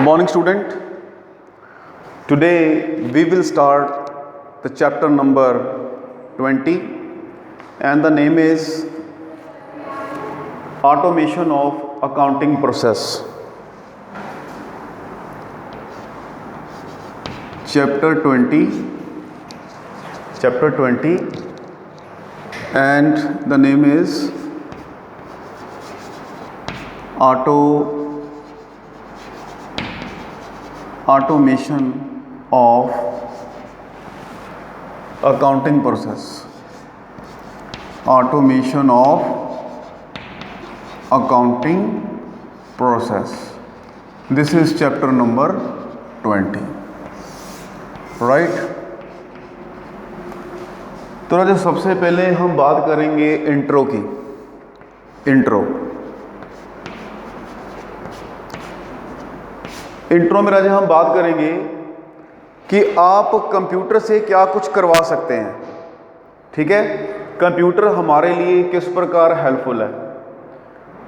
Morning student, today we will start the chapter number 20 and the name is Automation of Accounting Process. Chapter 20 and the name is Automation of accounting process. Automation of accounting process. This is chapter number 20. Right? तो राजा सबसे पहले हम बात करेंगे intro की। Intro में राजा हम बात करेंगे कि आप कंप्यूटर से क्या कुछ करवा सकते हैं। ठीक है, कंप्यूटर हमारे लिए किस प्रकार हेल्पफुल है।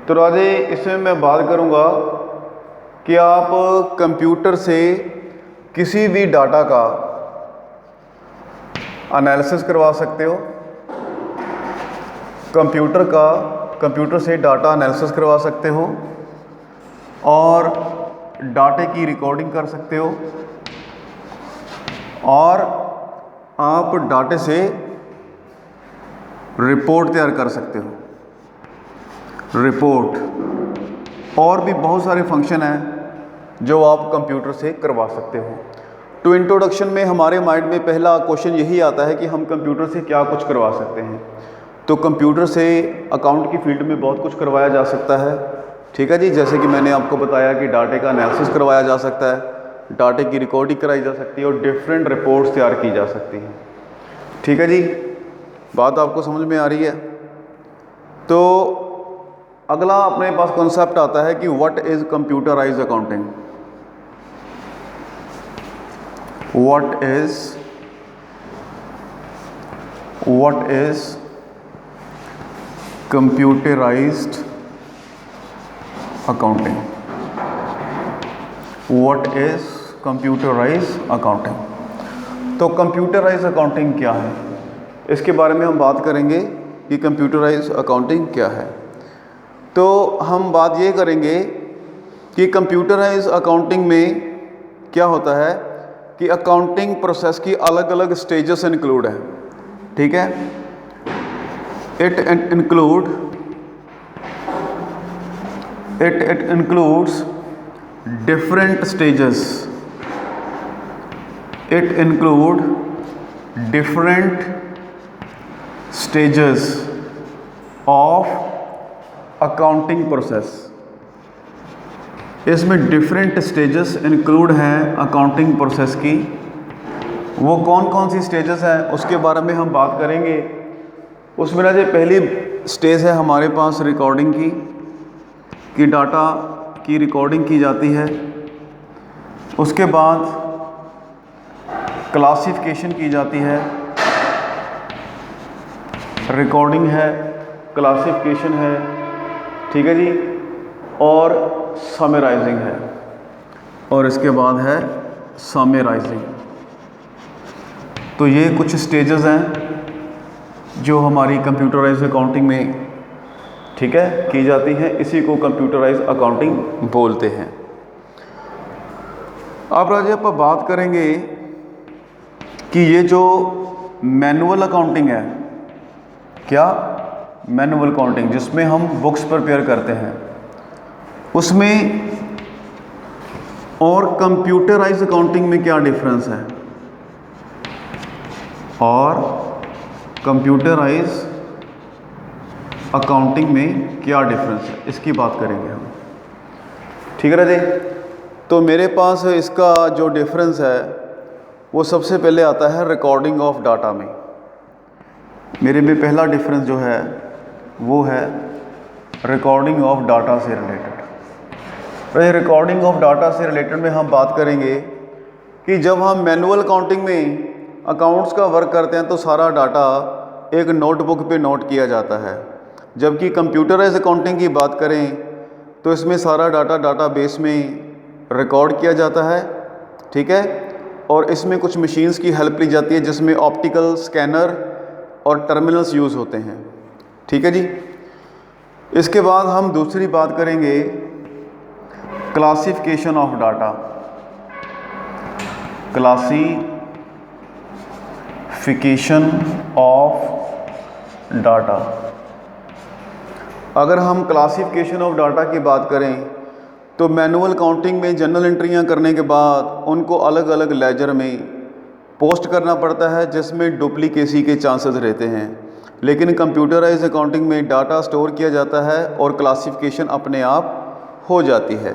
तो राजे इसमें मैं बात करूंगा कि आप कंप्यूटर से किसी भी डाटा का एनालिसिस करवा सकते हो। कंप्यूटर से डाटा एनालिसिस करवा सकते हो और डाटे की रिकॉर्डिंग कर सकते हो और आप डाटे से रिपोर्ट तैयार कर सकते हो। रिपोर्ट और भी बहुत सारे फंक्शन हैं जो आप कंप्यूटर से करवा सकते हो। तो इंट्रोडक्शन में हमारे माइंड में पहला क्वेश्चन यही आता है कि हम कंप्यूटर से क्या कुछ करवा सकते हैं। तो कंप्यूटर से अकाउंट की फील्ड में बहुत कुछ करवाया जा सकता है। ठीक है जी, जैसे कि मैंने आपको बताया कि डाटे का एनालिसिस करवाया जा सकता है, डाटे की रिकॉर्डिंग कराई जा सकती है और डिफरेंट रिपोर्ट्स तैयार की जा सकती हैं। ठीक है जी, बात आपको समझ में आ रही है। तो अगला अपने पास कॉन्सेप्ट आता है कि what is computerised accounting. What is computerized accounting? What is computerized accounting? तो कंप्यूटराइज अकाउंटिंग क्या है, इसके बारे में हम बात करेंगे कि कंप्यूटराइज अकाउंटिंग क्या है। तो हम बात ये करेंगे कि कंप्यूटराइज अकाउंटिंग में क्या होता है कि अकाउंटिंग प्रोसेस की अलग अलग स्टेजेस इंक्लूड है। ठीक है, it includes different stages. It include different stages of accounting process. इसमें डिफरेंट स्टेजेस इंक्लूड हैं अकाउंटिंग प्रोसेस की। वो कौन कौन सी स्टेजेस हैं उसके बारे में हम बात करेंगे। उसमें ना जो पहली स्टेज है हमारे पास रिकॉर्डिंग की, कि डाटा की रिकॉर्डिंग की जाती है। उसके बाद क्लासिफिकेशन की जाती है। रिकॉर्डिंग है, क्लासिफिकेशन है, ठीक है जी, और समराइजिंग है, और इसके बाद है समराइजिंग। तो ये कुछ स्टेजेस हैं जो हमारी कंप्यूटराइज्ड अकाउंटिंग में, ठीक है, की जाती हैं। इसी को कंप्यूटराइज्ड अकाउंटिंग बोलते हैं। अब राजे आप बात करेंगे कि ये जो मैनुअल अकाउंटिंग है, क्या मैनुअल अकाउंटिंग जिसमें हम बुक्स प्रिपेयर करते हैं, उसमें और कंप्यूटराइज्ड अकाउंटिंग में क्या डिफरेंस है, और कंप्यूटराइज्ड अकाउंटिंग में क्या डिफरेंस है, इसकी बात करेंगे हम। ठीक है राजे, तो मेरे पास इसका जो डिफरेंस है वो सबसे पहले आता है रिकॉर्डिंग ऑफ डाटा में। मेरे में पहला डिफरेंस जो है वो है रिकॉर्डिंग ऑफ डाटा से रिलेटेड। रिकॉर्डिंग ऑफ डाटा से रिलेटेड में हम बात करेंगे कि जब हम मैनुअल अकाउंटिंग में अकाउंट्स का वर्क करते हैं तो सारा डाटा एक नोटबुक पे नोट किया जाता है, जबकि कंप्यूटराइज्ड अकाउंटिंग की बात करें तो इसमें सारा डाटा डाटाबेस में रिकॉर्ड किया जाता है, ठीक है। और इसमें कुछ मशीन्स की हेल्प ली जाती है जिसमें ऑप्टिकल स्कैनर और टर्मिनल्स यूज़ होते हैं, ठीक है जी। इसके बाद हम दूसरी बात करेंगे classification of data. Classification of data. अगर हम क्लासिफिकेशन ऑफ डाटा की बात करें तो मैनुअल काउंटिंग में जनरल एंट्रियां करने के बाद उनको अलग अलग लेजर में पोस्ट करना पड़ता है जिसमें डुप्लीकेसी के चांसेस रहते हैं, लेकिन कंप्यूटराइज अकाउंटिंग में डाटा स्टोर किया जाता है और क्लासिफिकेशन अपने आप हो जाती है।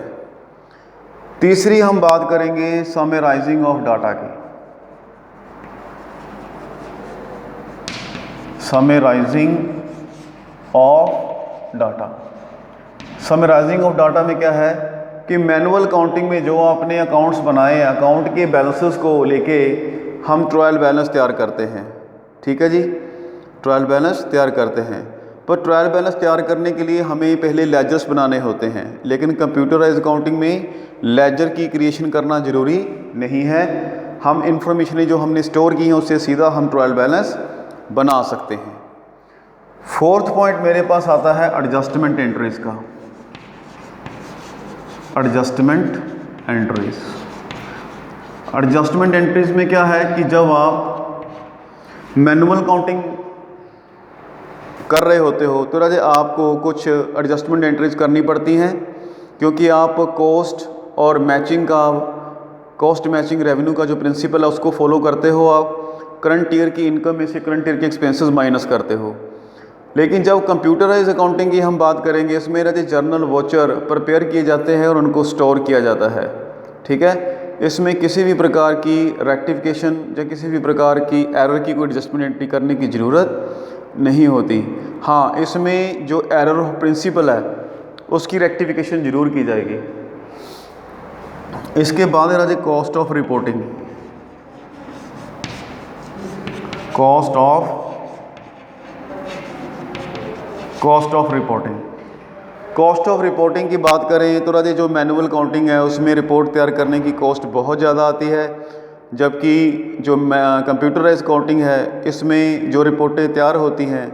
तीसरी हम बात करेंगे समराइजिंग ऑफ डाटा की। Summarising of data. Summarising of data में क्या है कि मैनुअल काउंटिंग में जो आपने अकाउंट्स बनाए हैं, अकाउंट के बैलेंसेस को लेके हम ट्रायल बैलेंस तैयार करते हैं, ठीक है जी। ट्रायल बैलेंस तैयार करते हैं, पर ट्रायल बैलेंस तैयार करने के लिए हमें पहले लेजर्स बनाने होते हैं, लेकिन कंप्यूटराइज अकाउंटिंग में लेजर की क्रिएशन करना ज़रूरी नहीं है। हम इंफॉर्मेशन जो हमने स्टोर की है उससे सीधा हम ट्रायल बैलेंस बना सकते हैं। फोर्थ पॉइंट मेरे पास आता है एडजस्टमेंट एंट्रीज का। Adjustment entries. एडजस्टमेंट एंट्रीज में क्या है कि जब आप मैनुअल काउंटिंग कर रहे होते हो तो राजे आपको कुछ एडजस्टमेंट एंट्रीज करनी पड़ती हैं, क्योंकि आप कॉस्ट और मैचिंग का, कॉस्ट मैचिंग रेवेन्यू का जो प्रिंसिपल है उसको फॉलो करते हो। आप करंट ईयर की इनकम में से करंट ईयर के एक्सपेंसेस माइनस करते हो। लेकिन जब कंप्यूटराइज अकाउंटिंग की हम बात करेंगे, इसमें राजे जर्नल वॉचर प्रिपेयर किए जाते हैं और उनको स्टोर किया जाता है, ठीक है। इसमें किसी भी प्रकार की रेक्टिफिकेशन या किसी भी प्रकार की एरर की कोई एडजस्टमेंट एंट्री करने की ज़रूरत नहीं होती। हाँ, इसमें जो एरर ऑफ प्रिंसिपल है उसकी रेक्टिफिकेशन ज़रूर की जाएगी। इसके बाद है राजे cost of reporting. Cost of reporting. Cost of reporting की बात करें तो राजे जो मैनुअल काउंटिंग है उसमें रिपोर्ट तैयार करने की कॉस्ट बहुत ज़्यादा आती है, जबकि जो कंप्यूटराइज काउंटिंग है इसमें जो रिपोर्टें तैयार होती हैं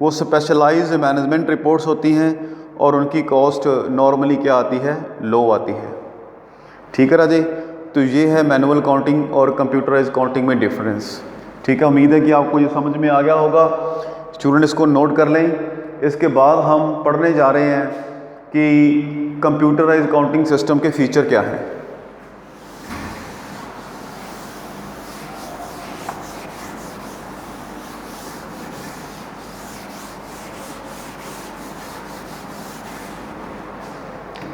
वो स्पेशलाइज्ड मैनेजमेंट रिपोर्ट्स होती हैं और उनकी कॉस्ट नॉर्मली क्या आती है, लो आती है, ठीक है राजे। तो ये है मैनुअल काउंटिंग और कंप्यूटराइज काउंटिंग में डिफरेंस, ठीक है। उम्मीद है कि आपको ये समझ में आ गया होगा। स्टूडेंट इसको नोट कर लें। इसके बाद हम पढ़ने जा रहे हैं कि कंप्यूटराइज काउंटिंग सिस्टम के फीचर क्या हैं।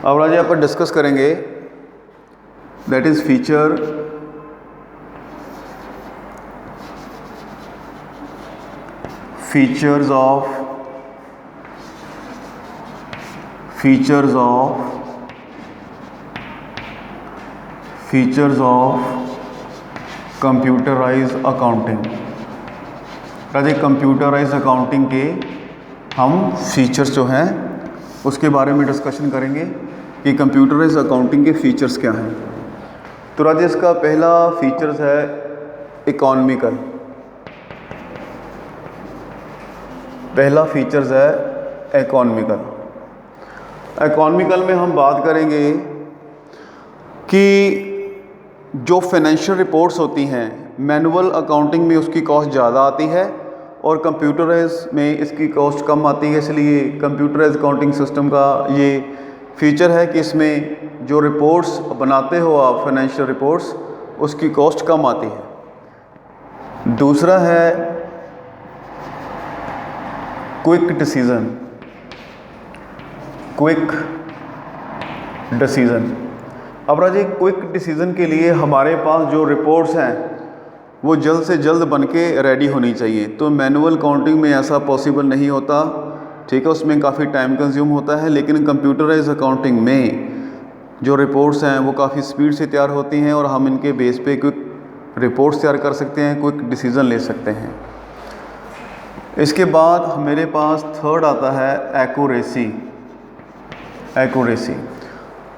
अब राजे अपन डिस्कस करेंगे that is features of computerise accounting. राजे कंप्यूटराइज अकाउंटिंग के हम फीचर्स जो हैं उसके बारे में डिस्कशन करेंगे कि कंप्यूटराइज अकाउंटिंग के फीचर्स क्या हैं। तो राजे इसका पहला फीचर्स है इकोनॉमिकल। पहला फीचर्स है इकोनॉमिकल। इकोनॉमिकल में हम बात करेंगे कि जो फाइनेंशियल रिपोर्ट्स होती हैं मैनुअल अकाउंटिंग में उसकी कॉस्ट ज़्यादा आती है और कंप्यूटराइज में इसकी कॉस्ट कम आती है। इसलिए कंप्यूटराइज अकाउंटिंग सिस्टम का ये फीचर है कि इसमें जो रिपोर्ट्स बनाते हो आप, फाइनेंशियल रिपोर्ट्स, उसकी कॉस्ट कम आती है। दूसरा है क्विक डिसीजन। अब राजे क्विक डिसीजन के लिए हमारे पास जो रिपोर्ट्स हैं वो जल्द से जल्द बन के रेडी होनी चाहिए। तो मैनुअल काउंटिंग में ऐसा पॉसिबल नहीं होता, ठीक है, उसमें काफ़ी टाइम कंज्यूम होता है। लेकिन कंप्यूटराइज अकाउंटिंग में जो रिपोर्ट्स हैं वो काफ़ी स्पीड से तैयार होती हैं और हम इनके बेस पे क्विक रिपोर्ट्स तैयार कर सकते हैं, क्विक डिसीजन ले सकते हैं। इसके बाद मेरे पास थर्ड आता है एक्यूरेसी।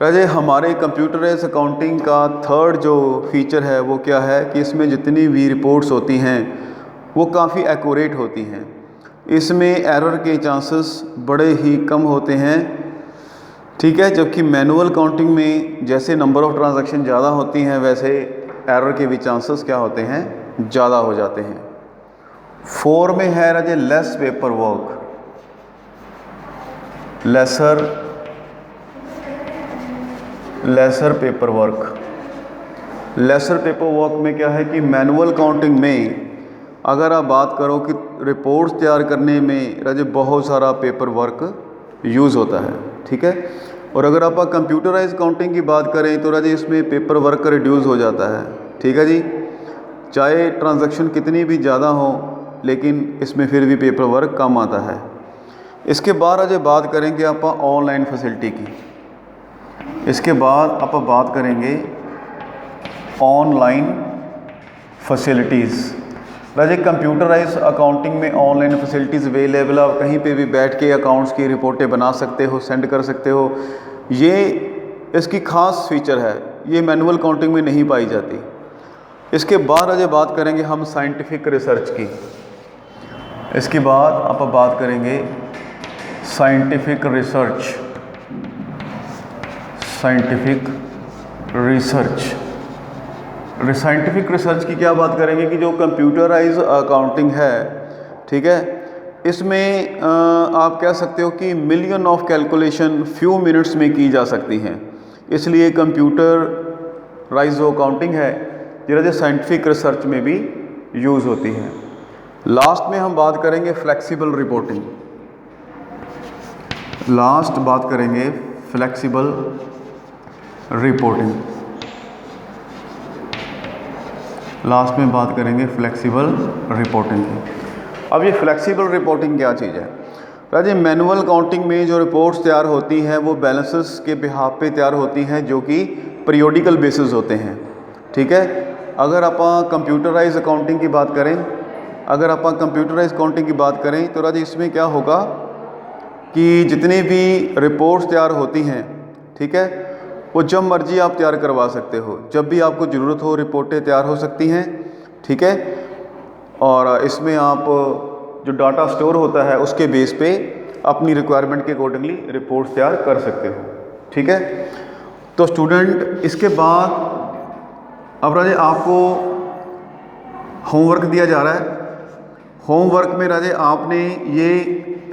राजे हमारे कंप्यूटराइज अकाउंटिंग का थर्ड जो फीचर है वो क्या है कि इसमें जितनी भी रिपोर्ट्स होती हैं वो काफ़ी एक्यूरेट होती हैं। इसमें एरर के चांसेस बड़े ही कम होते हैं, ठीक है। जबकि मैनुअल अकाउंटिंग में जैसे नंबर ऑफ़ ट्रांजैक्शन ज़्यादा होती हैं वैसे एरर के भी चांसेस क्या होते हैं, ज़्यादा हो जाते हैं। 4 में है राजे less paper work, lesser paper work. Lesser paper work में क्या है कि मैनुअल अकाउंटिंग में अगर आप बात करो कि रिपोर्ट्स तैयार करने में राजे बहुत सारा पेपर वर्क यूज़ होता है, ठीक है। और अगर आप कंप्यूटराइज अकाउंटिंग की बात करें तो राजे इसमें पेपर वर्क रिड्यूस हो जाता है, ठीक है जी। चाहे ट्रांजैक्शन कितनी भी ज़्यादा हो लेकिन इसमें फिर भी पेपर वर्क कम आता है। इसके बाद राजे बात करेंगे आप ऑनलाइन फैसिलिटी की। इसके बाद आप बात करेंगे ऑनलाइन फैसिलिटीज़। राजे कंप्यूटराइज अकाउंटिंग में ऑनलाइन फैसिलिटीज़ अवेलेबल, आप कहीं पे भी बैठ के अकाउंट्स की रिपोर्टें बना सकते हो, सेंड कर सकते हो। ये इसकी ख़ास फीचर है, ये मैनुअल अकाउंटिंग में नहीं पाई जाती। इसके बाद राजे बात करेंगे हम साइंटिफिक रिसर्च की। इसके बाद आप बात करेंगे साइंटिफिक रिसर्च। साइंटिफिक रिसर्च की क्या बात करेंगे कि जो कंप्यूटराइज अकाउंटिंग है, ठीक है, इसमें आप कह सकते हो कि million of calculation few minutes में की जा सकती हैं। इसलिए कंप्यूटराइज जो अकाउंटिंग है ये साइंटिफिक रिसर्च में भी यूज़ होती है। लास्ट में हम बात करेंगे फ्लेक्सिबल रिपोर्टिंग। लास्ट बात करेंगे फ्लेक्सिबल रिपोर्टिंग। लास्ट में बात करेंगे फ्लेक्सिबल रिपोर्टिंग की। अब ये फ्लेक्सिबल रिपोर्टिंग क्या चीज़ है? राजे मैनुअल अकाउंटिंग में जो रिपोर्ट्स तैयार होती हैं वो बैलेंसेस के बिहाफ पे तैयार होती हैं जो कि पीरियोडिकल बेसिस होते हैं, ठीक है। अगर आप कंप्यूटराइज अकाउंटिंग की बात करें, तो राजे इसमें क्या होगा कि जितनी भी रिपोर्ट्स तैयार होती हैं, ठीक है, वो जब मर्जी आप तैयार करवा सकते हो, जब भी आपको ज़रूरत हो रिपोर्टें तैयार हो सकती हैं, ठीक है। और इसमें आप जो डाटा स्टोर होता है उसके बेस पे अपनी रिक्वायरमेंट के अकॉर्डिंगली रिपोर्ट्स तैयार कर सकते हो, ठीक है। तो स्टूडेंट इसके बाद अब राजे आपको होमवर्क दिया जा रहा है। होमवर्क में राजे आपने ये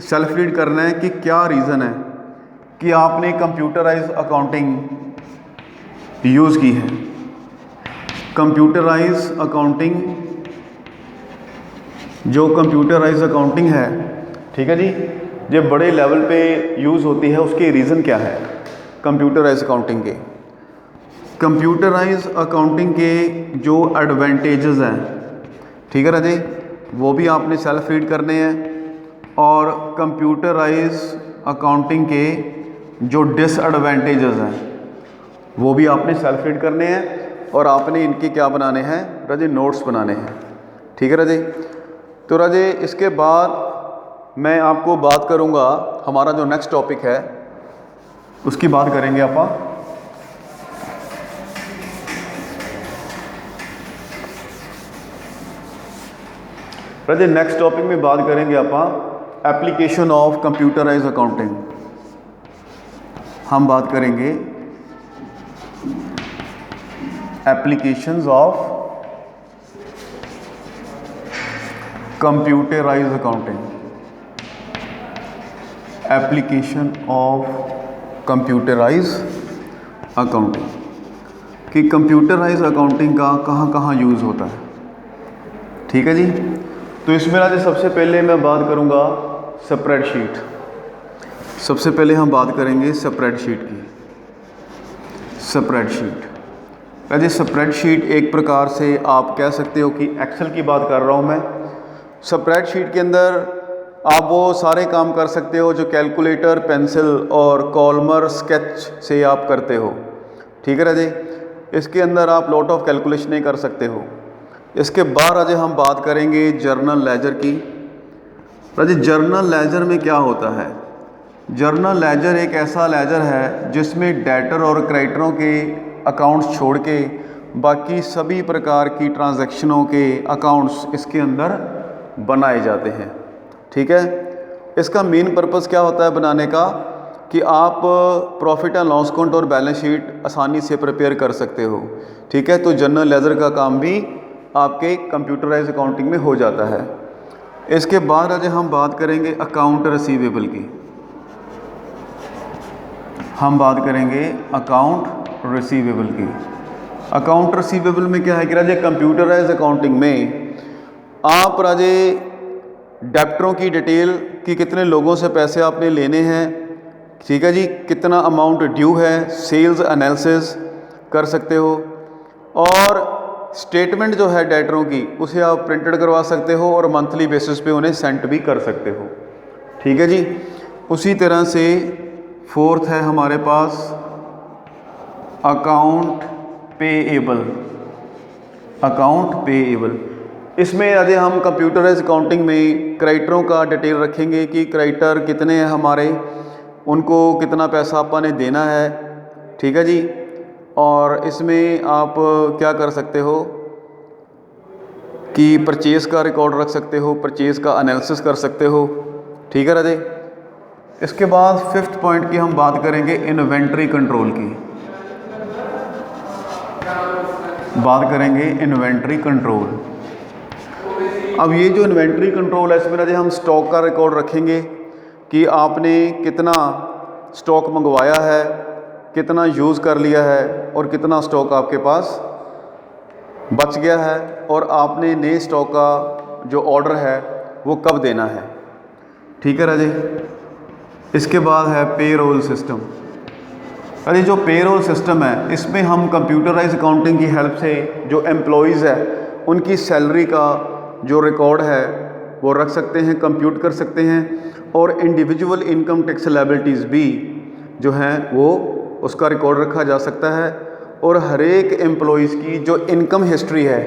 सेल्फ रीड करना है कि क्या रीज़न है कि आपने कंप्यूटराइज अकाउंटिंग यूज़ की है। कंप्यूटराइज अकाउंटिंग, जो कंप्यूटराइज अकाउंटिंग है, ठीक है जी, ये बड़े लेवल पे यूज़ होती है, उसके रीज़न क्या है कंप्यूटराइज अकाउंटिंग के। कंप्यूटराइज अकाउंटिंग के जो एडवांटेजेस हैं, ठीक है राजे, वो भी आपने सेल्फ रीड करने हैं। और कंप्यूटराइज अकाउंटिंग के जो डिसएडवांटेजेस हैं वो भी आपने सेल्फ रीड करने हैं और आपने इनके क्या बनाने हैं राजे, नोट्स बनाने हैं, ठीक है राजे। तो राजे इसके बाद मैं आपको बात करूंगा, हमारा जो नेक्स्ट टॉपिक है उसकी बात करेंगे आप। राजे नेक्स्ट टॉपिक में बात करेंगे आप एप्लीकेशन ऑफ कंप्यूटराइज अकाउंटिंग। हम बात करेंगे applications of computerise accounting. Application of computerise accounting कि कंप्यूटराइज अकाउंटिंग का कहाँ कहाँ यूज़ होता है, ठीक है जी। तो इसमें राजे सबसे पहले मैं बात करूंगा स्प्रेडशीट। सबसे पहले हम बात करेंगे स्प्रेडशीट की। स्प्रेडशीट राजे, स्प्रेडशीट एक प्रकार से आप कह सकते हो कि एक्सेल की बात कर रहा हूं मैं। स्प्रेडशीट के अंदर आप वो सारे काम कर सकते हो जो कैलकुलेटर, पेंसिल और कॉलमर स्केच से आप करते हो, ठीक है राजे। इसके अंदर आप लॉट ऑफ कैलकुलेशनें कर सकते हो। इसके बाद राजे हम बात करेंगे जर्नल लेजर की। राजे जर्नल लेजर में क्या होता है जर्नल लेजर एक ऐसा लेजर है जिसमें डेटर और क्रेडिटरों के अकाउंट्स छोड़ के बाकी सभी प्रकार की ट्रांजैक्शनों के अकाउंट्स इसके अंदर बनाए जाते हैं। ठीक है, इसका मेन पर्पस क्या होता है बनाने का कि आप प्रॉफिट एंड लॉस अकाउंट और बैलेंस शीट आसानी से प्रिपेयर कर सकते हो। ठीक है, तो जर्नल लेजर का काम भी आपके कंप्यूटराइज अकाउंटिंग में हो जाता है। इसके बाद आज हम बात करेंगे अकाउंट रिसीवेबल की। हम बात करेंगे अकाउंट रिसीवेबल की। अकाउंट रिसीवेबल में क्या है कि राजे कंप्यूटराइज अकाउंटिंग में आप राजे डेप्टरों की डिटेल कि कितने लोगों से पैसे आपने लेने हैं, ठीक है जी, कितना अमाउंट ड्यू है, सेल्स एनालिसिस कर सकते हो, और स्टेटमेंट जो है डेटरों की उसे आप प्रिंटेड करवा सकते हो और मंथली बेसिस पे उन्हें सेंड भी कर सकते हो। ठीक है जी। उसी तरह से फोर्थ है हमारे पास अकाउंट पेएबल। अकाउंट पेएबल इसमें यदि हम कंप्यूटराइज अकाउंटिंग में क्रेडिटरों का डिटेल रखेंगे कि क्रेडिटर कितने हैं हमारे, उनको कितना पैसा आपने देना है। ठीक है जी। और इसमें आप क्या कर सकते हो कि परचेज़ का रिकॉर्ड रख सकते हो, परचेज़ का एनालिसिस कर सकते हो। ठीक है राजे। इसके बाद फिफ्थ पॉइंट की हम बात करेंगे इन्वेंट्री कंट्रोल की। बात करेंगे इन्वेंट्री कंट्रोल। अब ये जो इन्वेंट्री कंट्रोल है इसमें राजे हम स्टॉक का रिकॉर्ड रखेंगे कि आपने कितना स्टॉक मंगवाया है, कितना यूज़ कर लिया है और कितना स्टॉक आपके पास बच गया है, और आपने नए स्टॉक का जो ऑर्डर है वो कब देना है। ठीक है राजे। इसके बाद है पेरोल सिस्टम। अरे जो पेरोल सिस्टम है इसमें हम कंप्यूटराइज अकाउंटिंग की हेल्प से जो एम्प्लॉयज़ है उनकी सैलरी का जो रिकॉर्ड है वो रख सकते हैं, कंप्यूट कर सकते हैं, और इंडिविजुअल इनकम टैक्स लायबिलिटीज़ भी जो हैं वो उसका रिकॉर्ड रखा जा सकता है, और हर एक एम्प्लॉयज़ की जो इनकम हिस्ट्री है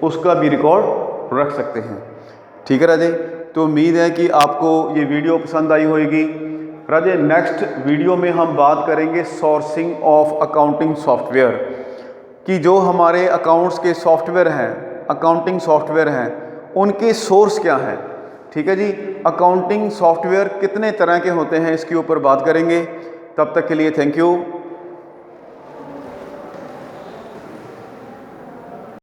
उसका भी रिकॉर्ड रख सकते हैं। ठीक है राजे। तो उम्मीद है कि आपको ये वीडियो पसंद आई होगी। राजे नेक्स्ट वीडियो में हम बात करेंगे सोर्सिंग ऑफ अकाउंटिंग सॉफ्टवेयर कि जो हमारे अकाउंट्स के सॉफ्टवेयर हैं, अकाउंटिंग सॉफ्टवेयर हैं, उनके सोर्स क्या हैं। ठीक है जी। अकाउंटिंग सॉफ्टवेयर कितने तरह के होते हैं इसके ऊपर बात करेंगे। तब तक के लिए थैंक यू।